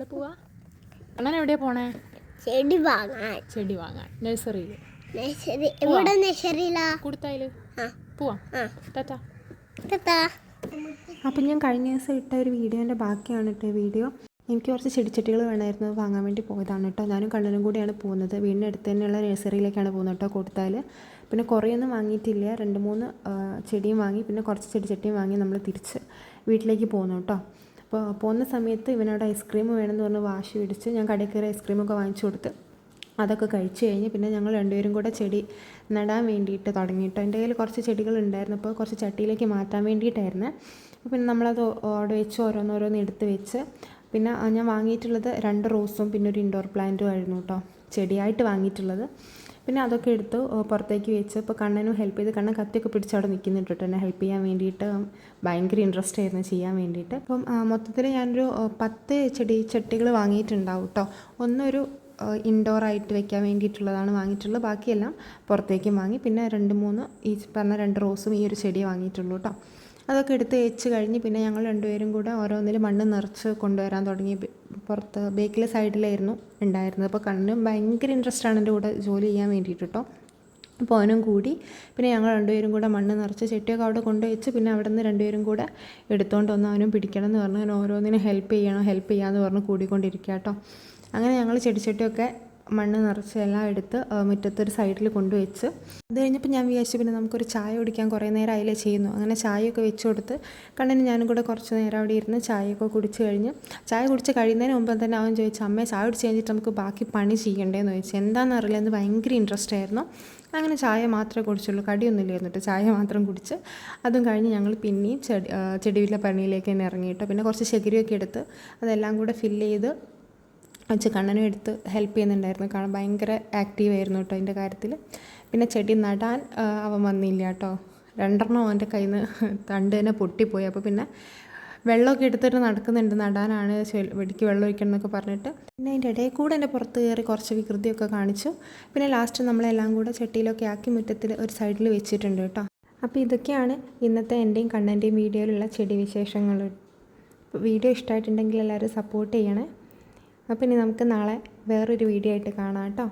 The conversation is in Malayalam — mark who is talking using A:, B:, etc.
A: എവിടെ പോവാ? അണ്ണൻ എവിടെയാ പോണേ? ചെടി വാങ്ങാൻ നഴ്സറിയിൽ. കൊടുത്തായില് പോവാം. ടാറ്റാ.
B: അപ്പം ഞാൻ കഴിഞ്ഞ ദിവസം ഇട്ട ഒരു വീഡിയോൻ്റെ ബാക്കിയാണ് കേട്ടോ വീഡിയോ. എനിക്ക് കുറച്ച് ചെടിച്ചട്ടികൾ വേണമായിരുന്നു, വാങ്ങാൻ വേണ്ടി പോയതാണ് കേട്ടോ. ഞാനും കണ്ണനും കൂടിയാണ് പോകുന്നത്. വീടിൻ്റെ അടുത്ത് തന്നെയുള്ള നഴ്സറിയിലേക്കാണ് പോകുന്നത് കേട്ടോ. കൊടുത്താൽ പിന്നെ കുറേയൊന്നും വാങ്ങിയിട്ടില്ല, 2-3 ചെടിയും വാങ്ങി, പിന്നെ കുറച്ച് ചെടിച്ചട്ടിയും വാങ്ങി നമ്മൾ തിരിച്ച് വീട്ടിലേക്ക് പോകുന്നു കേട്ടോ. അപ്പോൾ പോകുന്ന സമയത്ത് ഇവനോട് ഐസ്ക്രീം വേണമെന്ന് പറഞ്ഞ് വാശി പിടിച്ച് ഞാൻ കടയിൽ കയറി ഐസ്ക്രീമൊക്കെ വാങ്ങിച്ചു കൊടുത്ത് അതൊക്കെ കഴിച്ച് കഴിഞ്ഞ് പിന്നെ ഞങ്ങൾ രണ്ടുപേരും കൂടെ ചെടി നടാൻ വേണ്ടിയിട്ട് തുടങ്ങിയിട്ടോ. എൻ്റെ കയ്യിൽ കുറച്ച് ചെടികൾ ഉണ്ടായിരുന്നു, അപ്പോൾ കുറച്ച് ചട്ടിയിലേക്ക് മാറ്റാൻ വേണ്ടിയിട്ടായിരുന്നു. പിന്നെ നമ്മളത് അവിടെ വെച്ച് ഓരോന്നോരോന്ന് എടുത്ത് വെച്ച് പിന്നെ ഞാൻ വാങ്ങിയിട്ടുള്ളത് 2 റോസും പിന്നെ ഒരു ഇൻഡോർ പ്ലാന്റും ആയിരുന്നു കേട്ടോ, ചെടിയായിട്ട് വാങ്ങിയിട്ടുള്ളത്. പിന്നെ അതൊക്കെ എടുത്ത് പുറത്തേക്ക് വെച്ച് ഇപ്പോൾ കണ്ണനും ഹെൽപ്പ് ചെയ്ത്, കണ്ണൻ കത്തിയൊക്കെ പിടിച്ച് അവിടെ നിൽക്കുന്നുണ്ട് കേട്ടോ എന്നെ ഹെൽപ്പ് ചെയ്യാൻ വേണ്ടിയിട്ട്. ഭയങ്കര ഇൻട്രസ്റ്റ് ആയിരുന്നു ചെയ്യാൻ വേണ്ടിയിട്ട്. അപ്പം മൊത്തത്തിൽ ഞാനൊരു 10 ചെടിച്ചട്ടികൾ വാങ്ങിയിട്ടുണ്ടാവും കേട്ടോ. ഒന്നൊരു ഇൻഡോറായിട്ട് വെക്കാൻ വേണ്ടിയിട്ടുള്ളതാണ് വാങ്ങിയിട്ടുള്ളത്, ബാക്കിയെല്ലാം പുറത്തേക്കും വാങ്ങി. പിന്നെ 2-3 ഈ പറഞ്ഞ 2 റോസും ഈ ഒരു ചെടിയെ വാങ്ങിയിട്ടുള്ളൂ കേട്ടോ. അതൊക്കെ എടുത്ത് വെച്ച് കഴിഞ്ഞ് പിന്നെ ഞങ്ങൾ രണ്ടുപേരും കൂടെ ഓരോന്നിൽ മണ്ണ് നിറച്ച് കൊണ്ടുവരാൻ തുടങ്ങി. പുറത്ത് ബേക്കിലെ സൈഡിലായിരുന്നു ഉണ്ടായിരുന്നത്. അപ്പോൾ കണ്ണനും ഭയങ്കര ഇൻട്രസ്റ്റാണ് എൻ്റെ കൂടെ ജോലി ചെയ്യാൻ വേണ്ടിയിട്ട് കേട്ടോ. അപ്പോൾ അവനും കൂടി പിന്നെ ഞങ്ങൾ രണ്ടുപേരും കൂടെ മണ്ണ് നിറച്ച് ചെട്ടിയൊക്കെ അവിടെ കൊണ്ടുവച്ച് പിന്നെ അവിടെ നിന്ന് രണ്ടുപേരും കൂടെ എടുത്തുകൊണ്ട് വന്ന് അവനും പിടിക്കണം എന്ന് പറഞ്ഞ് ഞാൻ ഓരോന്നിനും ഹെൽപ്പ് ചെയ്യാമെന്ന് പറഞ്ഞ് കൂടിക്കൊണ്ടിരിക്കുക കേട്ടോ. അങ്ങനെ ഞങ്ങൾ ചെടിച്ചട്ടിയൊക്കെ മണ്ണ് നിറച്ച് എല്ലാം എടുത്ത് മുറ്റത്തൊരു സൈഡിൽ കൊണ്ടുവച്ച് അത് കഴിഞ്ഞപ്പോൾ ഞാൻ വിചാരിച്ചു പിന്നെ നമുക്കൊരു ചായ കുടിക്കാൻ കുറേ നേരം അതിലേ ചെയ്യുന്നു. അങ്ങനെ ചായയൊക്കെ വെച്ച് കൊടുത്ത് കണ്ണന് ഞാനും കൂടെ കുറച്ച് നേരം അവിടെ ഇരുന്ന് ചായയൊക്കെ കുടിച്ച് കഴിഞ്ഞ് ചായ കുടിച്ച് കഴിയുന്നതിന് മുമ്പ് തന്നെ അവൻ ചോദിച്ചു, അമ്മേ ചായ കുടിച്ച് കഴിഞ്ഞിട്ട് നമുക്ക് ബാക്കി പണി ചെയ്യണ്ടേന്ന് ചോദിച്ചു. എന്താണെന്ന് അറിയില്ല, എന്ന് ഭയങ്കര ഇൻട്രസ്റ്റ് ആയിരുന്നു. അങ്ങനെ ചായ മാത്രമേ കുടിച്ചുള്ളൂ, കടിയൊന്നുമില്ലായിരുന്നു കേട്ടോ, ചായ മാത്രം കുടിച്ച് അതും കഴിഞ്ഞ് ഞങ്ങൾ പിന്നെയും ചെടിയിലെ പണിയിലേക്ക് തന്നെ ഇറങ്ങിയിട്ടോ. പിന്നെ കുറച്ച് ചകിരിയൊക്കെ എടുത്ത് അതെല്ലാം കൂടെ ഫില്ല് ചെയ്ത് വെച്ച് കണ്ണനും എടുത്ത് ഹെൽപ്പ് ചെയ്യുന്നുണ്ടായിരുന്നു. കാരണം ഭയങ്കര ആക്റ്റീവായിരുന്നു കേട്ടോ അതിൻ്റെ കാര്യത്തിൽ. പിന്നെ ചെടി നടാൻ അവൻ വന്നില്ല കേട്ടോ, 2 അവൻ്റെ കയ്യിൽ നിന്ന് തണ്ട് തന്നെ പൊട്ടിപ്പോയി. അപ്പോൾ പിന്നെ വെള്ളമൊക്കെ എടുത്തിട്ട് നടക്കുന്നുണ്ട്, നടാനാണ് വെടിക്ക് വെള്ളം ഒഴിക്കണം എന്നൊക്കെ പറഞ്ഞിട്ട്. പിന്നെ അതിൻ്റെ ഇടയിൽ കൂടെ എൻ്റെ പുറത്ത് കയറി കുറച്ച് വികൃതിയൊക്കെ കാണിച്ചു. പിന്നെ ലാസ്റ്റ് നമ്മളെല്ലാം കൂടെ ചട്ടിയിലൊക്കെ ആക്കി മുറ്റത്തിൽ ഒരു സൈഡിൽ വെച്ചിട്ടുണ്ട് കേട്ടോ. അപ്പോൾ ഇതൊക്കെയാണ് ഇന്നത്തെ എൻ്റെയും കണ്ണൻ്റെയും വീഡിയോയിലുള്ള ചെടി വിശേഷങ്ങൾ. വീഡിയോ ഇഷ്ടമായിട്ടുണ്ടെങ്കിൽ എല്ലാവരും സപ്പോർട്ട് ചെയ്യണേ. അപ്പോൾ ഇനി നമുക്ക് നാളെ വേറൊരു വീഡിയോ ആയിട്ട് കാണാം കേട്ടോ.